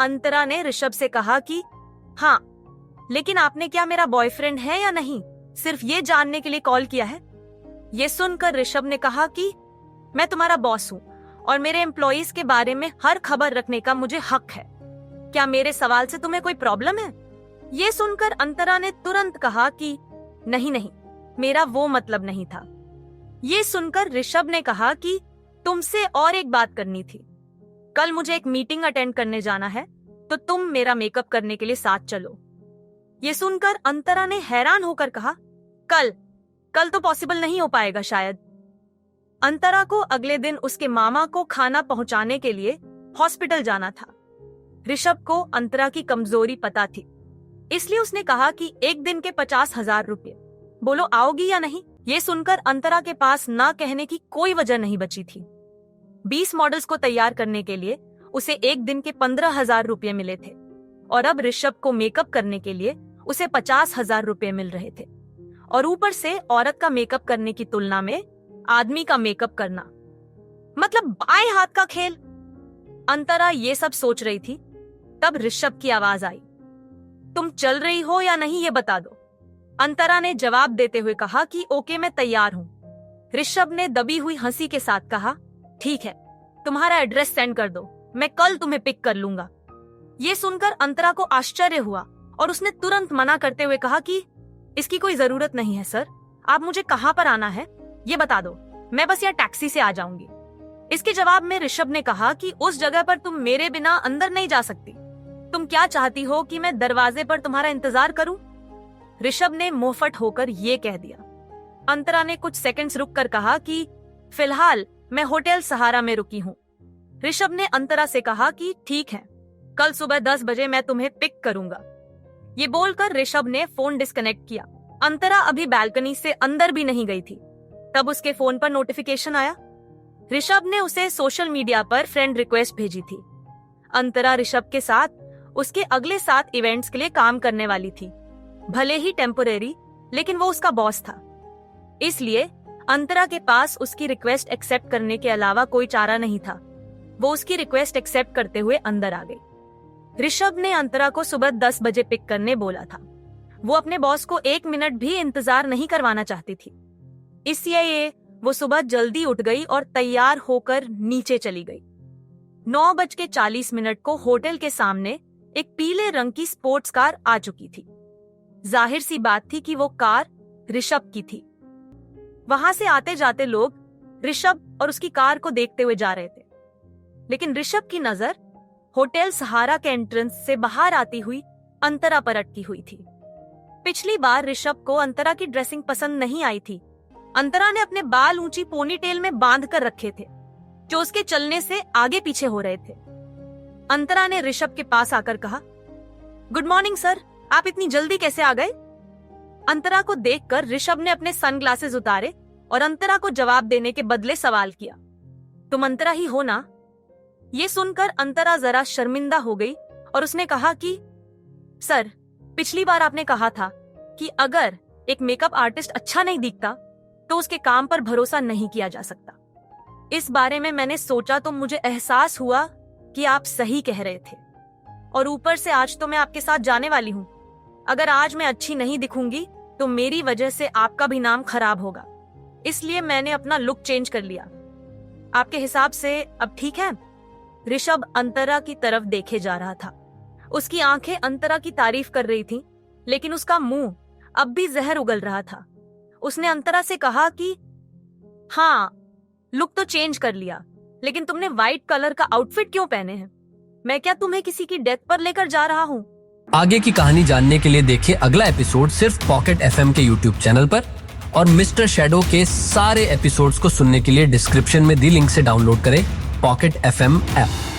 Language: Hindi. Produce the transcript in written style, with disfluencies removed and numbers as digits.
अंतरा ने ऋषभ से कहा कि हाँ, लेकिन आपने क्या मेरा बॉयफ्रेंड है या नहीं, सिर्फ ये जानने के लिए कॉल किया है? ये सुनकर ऋषभ ने कहा कि मैं तुम्हारा बॉस हूँ और मेरे एम्प्लॉइज के बारे में हर खबर रखने का मुझे हक है। क्या मेरे सवाल से तुम्हें कोई प्रॉब्लम है? ये सुनकर अंतरा ने तुरंत कहा कि नहीं नहीं, मेरा वो मतलब नहीं था। ये सुनकर ऋषभ ने कहा कि तुमसे और एक बात करनी थी। कल मुझे एक मीटिंग अटेंड करने जाना है, तो तुम मेरा मेकअप करने के लिए साथ चलो। ये सुनकर अंतरा ने हैरान होकर कहा, कल तो पॉसिबल नहीं हो पाएगा शायद। अंतरा को अगले दिन उसके मामा को खाना पहुंचाने के लिए हॉस्पिटल जाना था। ऋषभ को अंतरा की कमजोरी पता थी, इसलिए उसने कहा कि एक दिन के 50,000 रुपये, बोलो आओगी या नहीं? ये सुनकर अंतरा के पास ना कहने की कोई वजह नहीं बची थी। 20 मॉडल्स को तैयार करने के लिए उसे एक दिन के 15,000 रुपये मिले थे और अब ऋषभ को मेकअप करने के लिए उसे 50,000 रुपये मिल रहे थे। और ऊपर से औरत का मेकअप करने की तुलना में आदमी का मेकअप करना मतलब बाएं हाथ का खेल। अंतरा ये सब सोच रही थी, तब ऋषभ की आवाज आई, तुम चल रही हो या नहीं ये बता दो। अंतरा ने जवाब देते हुए कहा कि ओके, मैं तैयार हूँ। ऋषभ ने दबी हुई हंसी के साथ कहा, ठीक है, तुम्हारा एड्रेस सेंड कर दो, मैं कल तुम्हें पिक कर लूंगा। ये सुनकर अंतरा को आश्चर्य हुआ और उसने तुरंत मना करते हुए कहा कि इसकी कोई जरूरत नहीं है सर, आप मुझे कहाँ पर आना है ये बता दो, मैं बस यहाँ टैक्सी से आ जाऊंगी। इसके जवाब में ऋषभ ने कहा कि उस जगह पर तुम मेरे बिना अंदर नहीं जा सकती। तुम क्या चाहती हो कि मैं दरवाजे पर तुम्हारा इंतजार करूं? ऋषभ ने मुंहफट होकर ये कह दिया। अंतरा ने कुछ सेकंड्स रुककर कहा कि फिलहाल मैं होटल सहारा में रुकी हूँ। ऋषभ ने अंतरा से कहा कि ठीक है, कल सुबह 10 बजे मैं तुम्हें पिक करूंगा। ये बोलकर ऋषभ ने फोन डिस्कनेक्ट किया। अंतरा अभी बालकनी से अंदर भी नहीं गई थी, तब उसके फोन पर नोटिफिकेशन आया। ऋषभ ने उसे सोशल मीडिया पर फ्रेंड रिक्वेस्ट भेजी थी। अंतरा ऋषभ के साथ उसके अगले 7 इवेंट्स के लिए काम करने वाली थी, भले ही टेम्पोरेरी, लेकिन वो उसका बॉस था। इसलिए अंतरा के पास उसकी रिक्वेस्ट एक्सेप्ट करने के अलावा कोई चारा नहीं था। वो उसकी रिक्वेस्ट एक्सेप्ट करते हुए अंदर आ गई। ऋषभ ने अंतरा को सुबह 10 बजे पिक करने बोला था। वो अपने बॉस को 1 मिनट भी इंतजार नहीं करवाना चाहती थी, इसलिए वो सुबह जल्दी उठ गई और तैयार होकर नीचे चली गई। 9:40 को होटल के सामने एक पीले रंग की स्पोर्ट्स कार आ चुकी थी। जाहिर सी बात थी कि वो कार ऋषभ की थी। वहां से आते जाते लोग ऋषभ और उसकी कार को देखते हुए जा रहे थे, लेकिन ऋषभ की नजर होटल सहारा के एंट्रेंस से बाहर आती हुई अंतरा पर अटकी हुई थी। पिछली बार ऋषभ को अंतरा की ड्रेसिंग पसंद नहीं आई थी। अंतरा ने अपने बाल ऊंची पोनीटेल में बांध कर रखे थे, जो उसके चलने से आगे पीछे हो रहे थे। अंतरा ने ऋषभ के पास आकर कहा, गुड मॉर्निंग सर, आप इतनी जल्दी कैसे आ गए? अंतरा को देखकर ऋषभ ने अपने सनग्लासेस उतारे और अंतरा को जवाब देने के बदले सवाल किया, तुम अंतरा ही हो ना? ये सुनकर अंतरा जरा शर्मिंदा हो गई और उसने कहा कि सर, पिछली बार आपने कहा था कि अगर एक मेकअप आर्टिस्ट अच्छा नहीं दिखता तो उसके काम पर भरोसा नहीं किया जा सकता। इस बारे में मैंने सोचा तो मुझे एहसास हुआ कि आप सही कह रहे थे, और ऊपर से आज तो मैं आपके साथ जाने वाली हूँ। अगर आज मैं अच्छी नहीं दिखूंगी तो मेरी वजह से आपका भी नाम खराब होगा, इसलिए मैंने अपना लुक चेंज कर लिया। आपके हिसाब से अब ठीक है? ऋषभ अंतरा की तरफ देखे जा रहा था। उसकी आंखें अंतरा की तारीफ कर रही थीं, लेकिन उसका मुंह अब भी जहर उगल रहा था। उसने अंतरा से कहा कि हाँ, लुक तो चेंज कर लिया, लेकिन तुमने व्हाइट कलर का आउटफिट क्यों पहने हैं? मैं क्या तुम्हें किसी की डेथ पर लेकर जा रहा हूँ? आगे की कहानी जानने के लिए देखिए अगला एपिसोड सिर्फ पॉकेट एफएम के यूट्यूब चैनल पर, और मिस्टर शैडो के सारे एपिसोड्स को सुनने के लिए डिस्क्रिप्शन में दी लिंक से डाउनलोड करें पॉकेट एफएम ऐप।